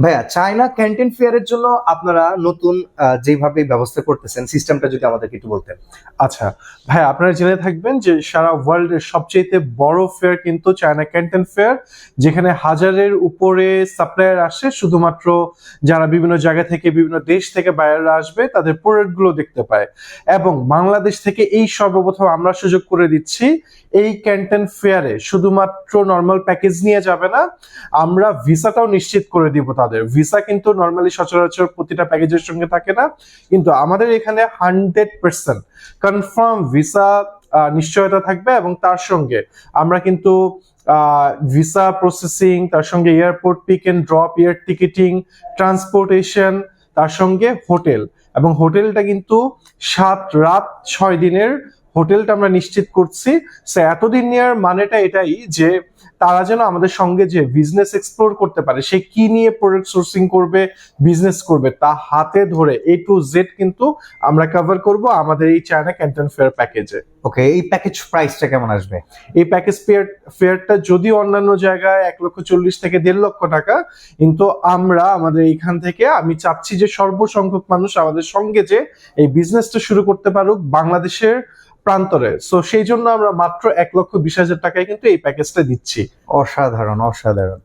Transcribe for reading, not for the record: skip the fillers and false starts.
ভাইয়া, China canteen ফেয়ারের জন্য আপনারা নতুন যেভাবে ব্যবস্থা করতেছেন, সিস্টেমটা যদি আমাদেরকে একটু বলতেন। আচ্ছা ভাই, আপনারা জেনে থাকবেন যে সারা ওয়ার্ল্ডের সবচেয়ে বড় ফেয়ার কিন্তু চায়না ক্যান্টন ফেয়ার, যেখানে হাজারের উপরে সাপ্লায়ার আসে, শুধুমাত্র যারা বিভিন্ন জায়গা থেকে বিভিন্ন দেশ থেকে বায়াররা আসবে তাদের প্রোডাক্টগুলো দেখতে পায়। এবং বাংলাদেশ থেকে এই সর্বপ্রথম আমরা সুযোগ করে দিচ্ছি, এই ক্যান্টন ফেয়ারে শুধুমাত্র নর্মাল প্যাকেজ নিয়ে যাবে না, আমরা ভিসাটাও নিশ্চিত করে দিব তাদের। ভিসা কিন্তু নর্মালি সচরাচর প্রতিটা প্যাকেজের সঙ্গে থাকে না, কিন্তু আমাদের এখানে 100% কনফার্ম ভিসা নিশ্চয়তা থাকবে। এবং তার সঙ্গে আমরা কিন্তু ভিসা প্রসেসিং, তার সঙ্গে airport pick and drop, air ticketing, transportation, তার সঙ্গে হোটেল। এবং হোটেলটা কিন্তু 7 রাত 6 দিনের হোটেলটা আমরা নিশ্চিত করছি। সো এতদিন নেওয়ার মানেটা এটাই যে তারা যেন আমাদের সঙ্গে যে বিজনেস এক্সপ্লোর করতে পারে, সে কি নিয়ে প্রোডাক্ট সোর্সিং করবে, বিজনেস করবে, তা হাতে ধরে A to Z কিন্তু আমরা কভার করব আমাদের এই চায়না ক্যান্টন ফেয়ার প্যাকেজে। ওকে, এই প্যাকেজ প্রাইসটা কেমন আসবে? এই প্যাকেজ ফেয়ারটা যদি অন্যান্য জায়গায় 1,40,000 থেকে 1.5 লক্ষ টাকা, কিন্তু আমরা আমাদের এইখান থেকে আমি চাচ্ছি যে সর্বসংখ্যক মানুষ আমাদের সঙ্গে যে এই বিজনেসটা শুরু করতে পারুক বাংলাদেশের প্রান্তরে। সো সেই জন্য আমরা মাত্র 1,20,000 টাকায় কিন্তু এই প্যাকেজটা দিচ্ছি। অসাধারণ, অসাধারণ।